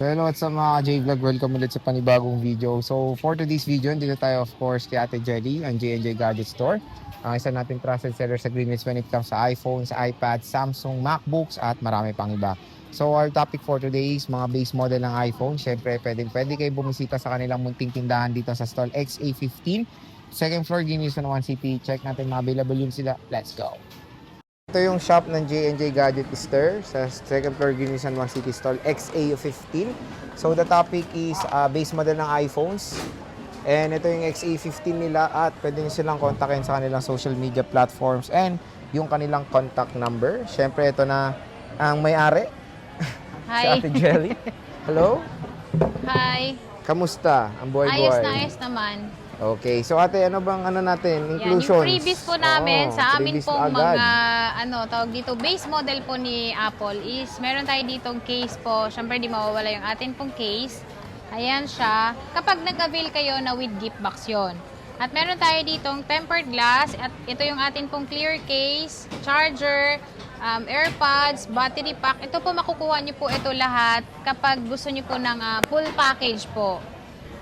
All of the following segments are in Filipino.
So hello, what's up mga J-Vlog? Welcome ulit sa panibagong video. So for today's video, dito tayo of course kay Ate Jelly, ang J&J Gadget Store. Ang isa natin trusted seller sa Greenwich when it comes sa iPhones, iPads, Samsung, MacBooks at marami pang iba. So our topic for today is mga base model ng iPhone. Siyempre, pwede kayo bumisita sa kanilang munting tindahan dito sa stall XA15. Second floor, Greenwich 1 City. Check natin mga available yun sila. Let's go! Ito yung shop ng J&J Gadget Store sa second floor Greenwich San Juan City Stall XA15. So the topic is base model ng iPhones. And ito yung XA15 nila at pwede nyo silang kontakin sa kanilang social media platforms and yung kanilang contact number. Siyempre ito na ang may-ari. Si Hi. Ate Jelly. Hello? Hi. Kamusta ang buhay-buhay? Ayos naman. Okay, so ate, ano bang natin? Yan, Inclusions? yung freebies po namin sa amin freebies pong agad. mga, tawag dito, base model po ni Apple is, meron tayo ditong case po. Siyempre, di mawawala yung atin pong case. Ayan siya. Kapag nag-avail kayo na with gift box yon. At meron tayo ditong tempered glass. At ito yung atin pong clear case, charger, AirPods, battery pack. Ito po makukuha nyo po ito lahat kapag gusto nyo po ng full package po.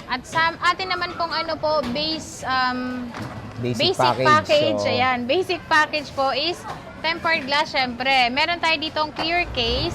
At sa atin naman pong basic package. So, Ayan, basic package po is tempered glass syempre. Meron tayo ditong clear case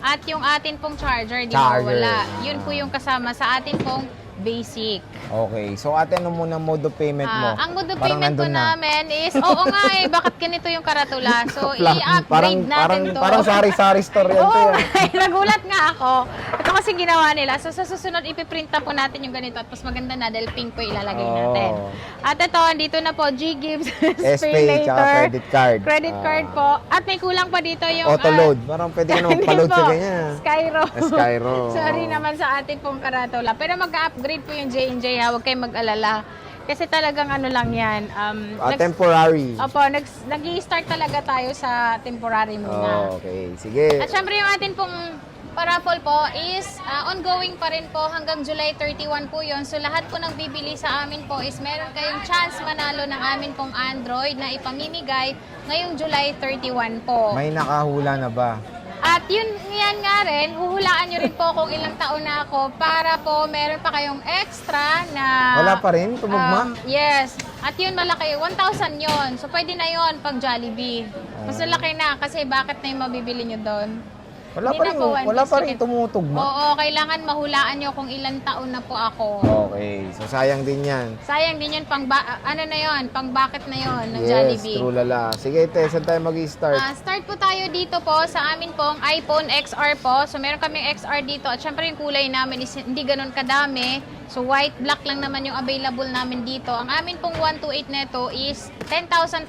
at yung atin pong charger, di mawala. Yun po yung kasama sa atin pong basic. Okay. So, ate, ano muna mode of payment mo? Ang mode of Parang payment po nandun na. namin is, oo nga bakit ganito yung karatula? So, Parang, i-upgrade natin to. parang sari-sari store yan to Oo, yan. nagulat nga ako. Ito kasi ginawa nila. So, sa susunod, ipiprint na po natin yung ganito. At mas maganda na dahil pink po ilalagay natin. At ito, dito na po, G-Gives, SPay, tsaka credit card. Credit card po. At may kulang pa dito yung... Auto-load. Parang pwede ka naman hindi pa-load sa po. ganyan. Skyro. Skyro. Sorry naman sa atin pong karatula. Pero mag-upgrade po yung J&J ha. Huwag kayong mag-alala. Kasi talagang ano lang yan. Temporary. Opo, nag-i-start talaga tayo sa temporary muna. Okay. Sige. At syempre yung atin pong paraffle po is ongoing pa rin po hanggang July 31 po yon. So lahat po ng bibili sa amin po is meron kayong chance manalo ng amin pong Android na ipamimigay ngayong July 31 po. May nakahula na ba? At yan nga rin, huhulaan nyo rin po kung ilang taon na ako para po meron pa kayong extra na... Wala pa rin? Tumugma? Yes. At yun malaki, 1,000 yon. So pwede na yon pag Jollibee. Mas malaki na kasi bakit na yung mabibili nyo doon? Wala Hindi pa rin, na po, wala pa rin second. tumutugma. Oo, kailangan mahulaan nyo kung ilang taon na po ako. Okay. So, sayang din yan. Sayang din yun, pang bakit na yon ng Yes, Jollibee. true lala. Sige, te, saan tayo mag-i-start? Start po tayo dito po sa amin pong iPhone XR po. So meron kaming XR dito at syempre yung kulay namin is hindi ganun kadami. So white, black lang naman yung available namin dito. Ang amin pong 128 neto is 10,500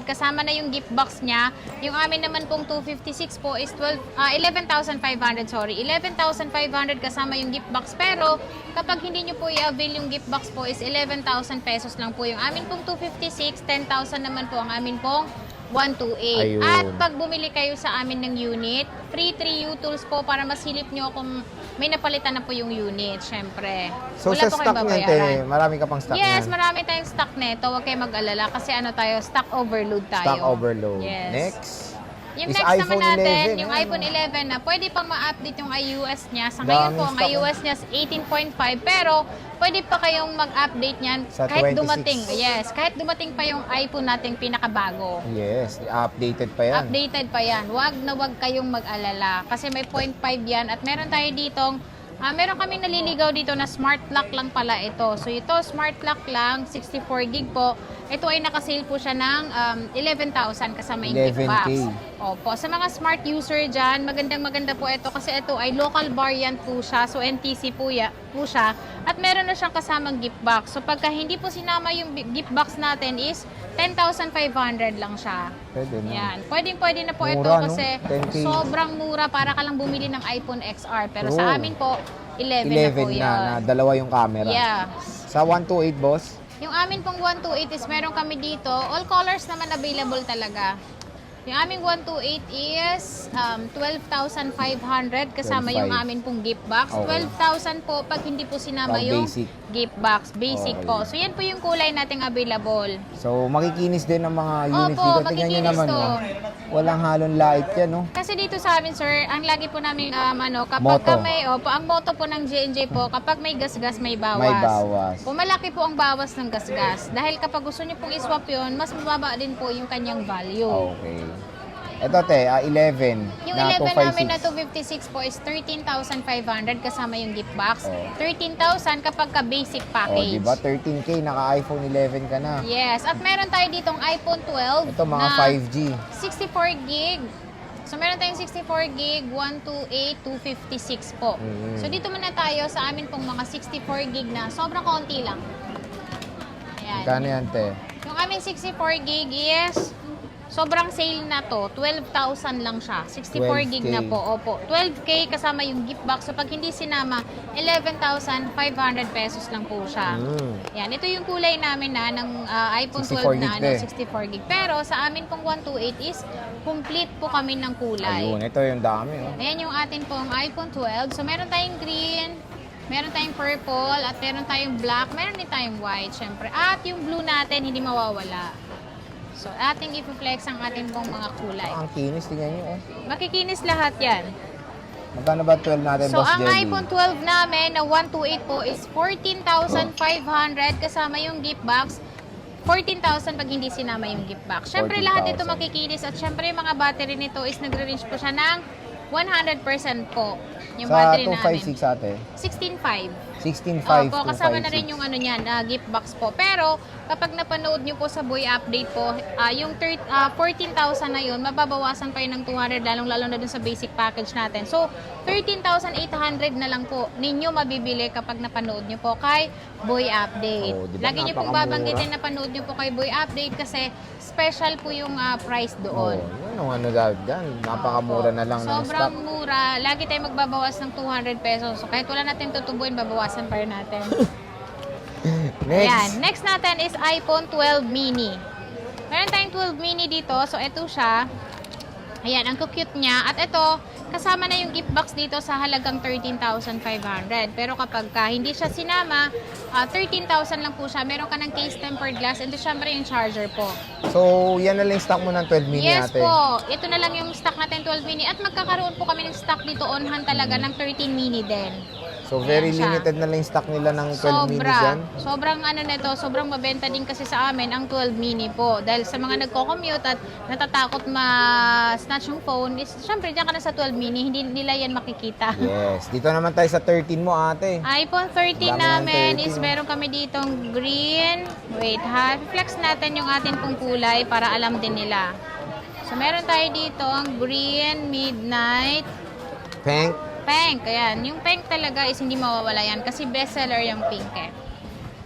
kasama na yung gift box niya. Yung amin naman pong 256 po is 11,500, sorry. 11,500 kasama yung gift box. Pero kapag hindi nyo po i-avail yung gift box po is 11,000 pesos lang po. Yung amin pong 256, 10,000 naman po ang amin pong 128. Ayun. At pag bumili kayo sa amin ng unit, free 3 U-tools po para masilip nyo kung may napalitan na po yung unit, syempre. So, Wala sa po stock kayong niyan, te, babayaran. marami ka pang stock Yes, niyan. marami tayong stock neto. Huwag kayong mag-alala kasi tayo, stock overload tayo. Stock overload. Yes. Next. Yung is next iPhone naman natin, 11, yung ano? iPhone 11 na pwede pang ma-update yung iOS niya. Sa ngayon Daming po, ang stock, iOS niya is 18.5 pero pwede pa kayong mag-update niyan Sa kahit 26. dumating. Yes, kahit dumating pa yung iPhone nating pinakabago. Yes, updated pa yan. Updated pa yan. Wag na wag kayong mag-alala kasi may 0.5 yan at meron tayo ditong meron kaming naliligaw dito na smart lock lang pala ito. So ito, smart lock lang, 64 gig po. Ito ay nakasale po siya ng 11,000 kasama yung gift 11K. box. Opo, sa mga smart user dyan, maganda po ito kasi ito ay local variant po siya. So NTC po siya. At meron na siyang kasamang gift box. So pagka hindi po sinama yung gift box natin is 10,500 lang siya. Pwede na. Yan. Pwede na po ito Mura, no? kasi 10K. sobrang mura para ka lang bumili ng iPhone XR. Pero True. sa amin po, 11 na po 11 yan. na dalawa yung camera. Yeah. Sa 128, boss? Yung amin pong 128 is meron kami dito. All colors naman available talaga. Yung aming 128 is 12,500 kasama 12,500. yung amin pong gift box. Okay. 12,000 po pag hindi po sinama Pang yung basic. gift box. Basic Okay. po. So yan po yung kulay nating available. So, makikinis din ng mga units Opo, dito. Tingnan nyo makikinis naman, to. oh. Walang halong light yan, no? Kasi dito sa amin, sir, ang lagi po namin, kapag Moto. may, ang moto po ng J&J po, kapag may gas-gas, may bawas. May bawas. Po, malaki po ang bawas ng gas-gas. Dahil kapag gusto niyo pong iswap yun, mas mababa din po yung kanyang value. Okay. Ito, te, 11 Yung na 11 namin na 256. 256 po is 13,500 kasama yung gift box. Oh. 13,000 kapag ka basic Oh, package. diba? 13K, naka-iPhone 11 ka na. Yes. At meron tayo ditong iPhone 12 Ito, mga na 5G. 64 gig. So, meron tayong 64 gig, 128, 256 po. Mm. So, dito muna tayo sa amin pong mga 64 gig na sobrang konti lang. Ayan. Kano yan, te? Yung aming 64 gig is sobrang sale na to. 12,000 lang siya. 64 gig 12K. na po. Opo. 12K kasama yung gift box. So, pag hindi sinama, 11,500 pesos lang po siya. Mm. Yan. Ito yung kulay namin na ng iPhone 64 12 na gig din. 64 gig. Pero sa amin pong 128 is complete po kami ng kulay. Ayun, ito yung dami, oh. Ayan yung atin pong iPhone 12. So, meron tayong green, meron tayong purple, at meron tayong black, meron din tayong white, syempre. At yung blue natin, hindi mawawala. So, ating i-flex ang ating pong mga kulay. Ang kinis, tingnan nyo, oh. Makikinis lahat yan. Magkano ba 12 natin, So, Boss ang Jelly? iPhone 12 namin na 128 po is 14,500 kasama yung gift box. 14,000 pag hindi sinama yung gift box. Syempre, lahat ito 14,000. makikinis. At syempre, yung mga battery nito is nagre-range po siya ng 100% po. Yung Sa battery namin. 256 ate, 16.5. 16.5, Opo, kasama na 256. rin yung ano niyan, gift box po. Pero, kapag napanood nyo po sa Boy Update po, yung 14,000 na yun, mababawasan pa yun ng 200, lalong-lalo na dun sa basic package natin. So, 13,800 na lang po ninyo mabibili kapag napanood nyo po kay Boy Update. Oh, di ba Lagi nyo pong napakamura? babanggitin na panood nyo po kay Boy Update kasi special po yung price Oh, doon. yun ang ano dyan. Napakamura na lang ng Sobrang stock. mura. Lagi tayo magbabawas ng 200 pesos. So, kahit wala natin tutubuin, babawasan pa rin natin. Next. Ayan. Next natin is iPhone 12 mini. Meron tayong 12 mini dito. So, ito siya. Ayan, ang cute niya. At ito, kasama na yung gift box dito sa halagang 13,500. Pero kapag hindi siya sinama, 13,000 lang po siya. Meron ka ng case tempered glass and syempre yung charger po. So, yan na lang yung stock mo ng 12 mini Yes ate. po. Ito na lang yung stock natin 12 mini. At magkakaroon po kami ng stock dito on hand talaga ng 13 mini din. So, very Ayan siya. limited na lang yung stock nila ng 12 mini dyan. Sobrang ano nito, sobrang mabenta din kasi sa amin ang 12 mini po. Dahil sa mga nagko-commute at natatakot ma-snatch yung phone, is syempre diyan ka na sa 12 mini, hindi nila yan makikita. Yes. Dito naman tayo sa 13 mo ate. iPhone 13 Dami ng namin 13. is meron kami ditong green. Wait ha, flex natin yung atin pong kulay para alam din nila. So meron tayo dito ang green, midnight, Pink. pink. Ayan, yung pink talaga is hindi mawawala yan kasi bestseller yung pink eh.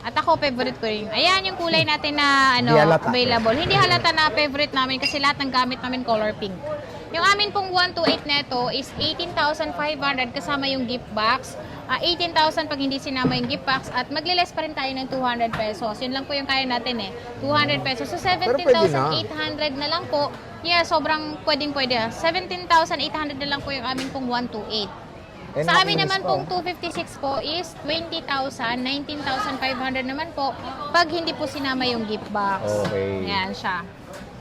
At ako, favorite ko rin. Ayan yung kulay natin na Hindi halata. available. Hindi halata na favorite namin kasi lahat ng gamit namin color pink. Yung amin pong 128 neto is 18,500 kasama yung gift box. 18,000 pag hindi sinama yung gift box at magle-less pa rin tayo ng 200 pesos. Yun lang po yung kaya natin eh. 200 pesos. So, Pero pwede na. 17,800 na lang po. Yeah, sobrang pwedeng-pwede. 17,800 na lang po yung amin pong 128. Eh, Sa amin makinis naman pa, pong oh. 256 po is 20,000, 19,500 naman po pag hindi po sinama yung gift box. Okay. Ayan siya.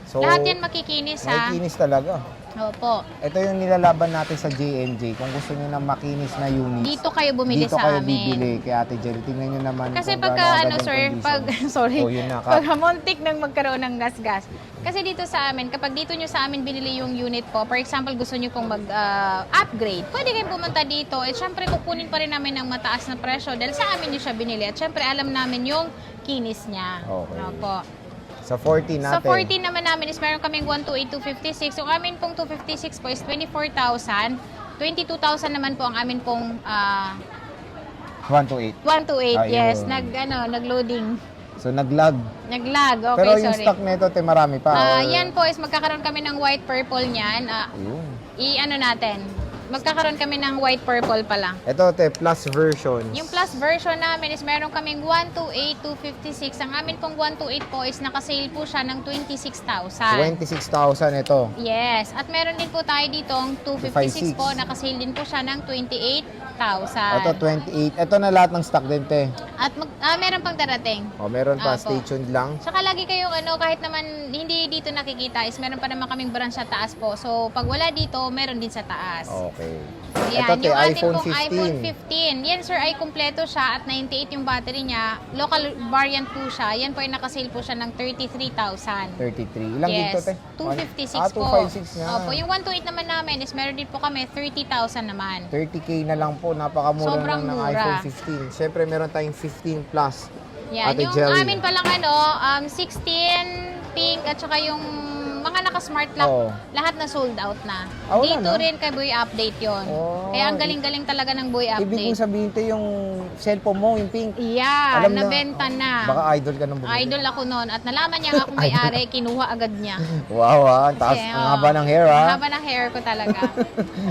So, Lahat yan makikinis ha. makikinis talaga. Opo. Ito yung nilalaban natin sa J&J. Kung gusto niyo ng makinis na units, Dito kayo bumili dito sa kayo amin. bibili kay Ate Jerry. Tingnan nyo naman Kasi kung pagka gaano ano kagandang sir, condition. pag sorry, Oh, yun na, pag muntik nang magkaroon ng gas-gas. Kasi dito sa amin, kapag dito nyo sa amin binili yung unit po, for example, gusto nyo pong mag-upgrade, pwede kayong pumunta dito. Eh, syempre, kukunin pa rin namin ng mataas na presyo dahil sa amin nyo siya binili. At syempre, alam namin yung kinis niya. Okay. Opo. Sa 40 natin. Sa 14 naman namin is meron kaming 128, 256. Yung amin pong 256 po is 24,000. 22,000 naman po ang amin pong 128. 128. Yes, Ayun. nag-loading. So, nag-lag. Nag-lag. Okay, Pero yung sorry. stock nito, te, marami pa. or- Yan po is magkakaroon kami ng white purple niyan. Ayun. I-ano natin. magkakaroon kami ng white purple pala. Ito, te, plus versions. Yung plus version namin is meron kaming 128, 256. Ang amin pong 128 po is nakasale po siya ng 26,000. 26,000 ito. Yes. At meron din po tayo ditong 256 po, nakasale din po siya ng 28,000. Ito, 28. Ito na lahat ng stock din, te. At meron pang darating. O, meron pa. Apo. Stay tuned lang. Saka lagi kayong kahit naman hindi dito nakikita is meron pa naman kaming branch sa taas po. So, pag wala dito, meron din sa taas. Okay. Yan, Ito, te, yung atin iPhone pong 15. iPhone 15. Yan, sir, ay kumpleto siya at 98 yung battery niya. Local variant po siya. Yan po ay nakasale po siya ng 33,000. 33. Ilang gig Yes, to, te? 256 po. 256 nga. Opo, yung 128 naman namin is meron din po kami 30,000 naman. 30K na lang po. Napakamura Sobrang lang ng mura. iPhone 15. Siyempre, meron tayong 15 Plus. Yan, Ate yung Jelly. amin palang 16 pink at saka yung mga naka-smart lock, Oo. lahat na sold out na. Ah, wala Dito na? rin kay Boy Update yon. Oh, Kaya ang galing-galing talaga ng Boy Ibig Update. kong sabihin, te, yung cellphone mo, yung pink. Yeah, Alam na- nabenta na. Baka idol ka nang bumili. Idol ako noon at nalaman niya nga kung may-ari, kinuha agad niya. Wow, ang taas. Kasi, Ang haba ng hair, Ang ha? haba ng hair ko talaga.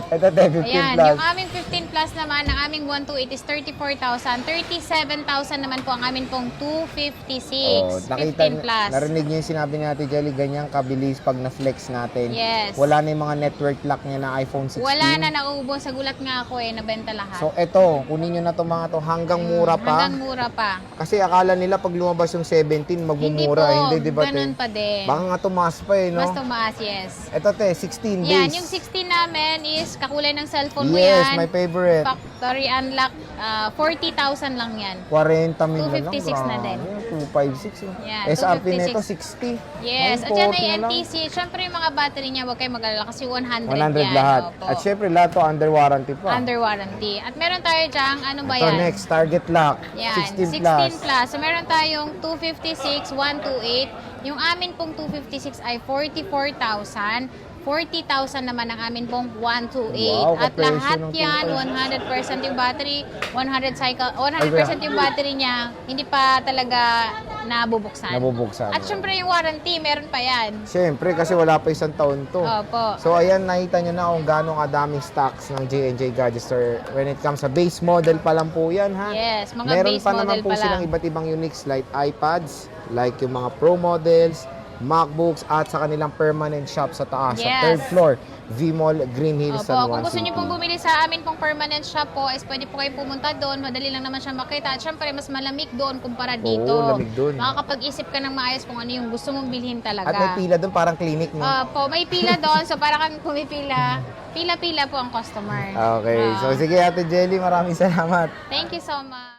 Ito, te, 15 Ayan, Plus. yung aming 15 plus naman, ang aming 128 is 34,000. 37,000 naman po ang aming pong 256. 15 plus. Narinig niyo yung sinabi ni Ate Jelly, ganyan kabilis pag na-flex natin. Yes. Wala na yung mga network lock niya na iPhone 16. Wala na, nauubos. Sa gulat nga ako nabenta lahat. So, eto, kunin nyo na itong mga to hanggang mura pa. Hanggang mura pa. Kasi akala nila pag lumabas yung 17, magmumura. Hindi, di ba, te? ganun pa din. Baka nga tumaas pa eh, no? Mas tumaas, yes. Ito, te, 16 Yan, days. yung 16 namin is kakulay ng cellphone mo Yes, yan. my favorite. Factory unlock, 40,000 lang yan. 40 mil na lang. 256 na din. 256. Yan, SRP 256. nito, 60. Yes, at 940 yan ay na lang. NTC. Siyempre yung mga battery niya, huwag kayo mag-alala kasi 100, 100 yan. lahat. Opo. At syempre, lahat to under warranty pa. Under warranty. At meron tayo dyang, ano ba Ito yan? next, target lock. Yan, 16 16 plus. So, meron tayong 256, 128. Yung amin pong 256 ay 44,000. 40,000 naman ang amin pong 128. Wow, At kapresyo lahat ng yan, 100% yung battery, 100% yung battery niya, hindi pa talaga nabubuksan. Nabubuksan. At syempre yung warranty, meron pa yan. Syempre, kasi wala pa isang taon to. Opo. So, ayan, nakita nyo na kung gaano kadaming stocks ng J&J Gadget Store when it comes sa base model pa lang po yan, ha? Yes, mga Meron base pa naman model po pa lang. silang iba't ibang uniques like iPads, like yung mga Pro models, MacBooks, at sa kanilang permanent shop sa taas, sa Yes. third floor, V-Mall, Green Hills, San Opo, Juan kung gusto niyo City. pong bumili sa amin pong permanent shop po, is pwede po kayo pumunta doon. Madali lang naman siya makita. At syempre, mas malamig doon kumpara dito. Oo, lamig doon. Makakapag-isip ka ng maayos kung ano yung gusto mong bilhin talaga. At may pila doon, parang clinic, no? Opo, may pila doon. So, para kang pumipila. Pila-pila po ang customer. Okay, so sige Ate Jelly, maraming salamat. Thank you so much.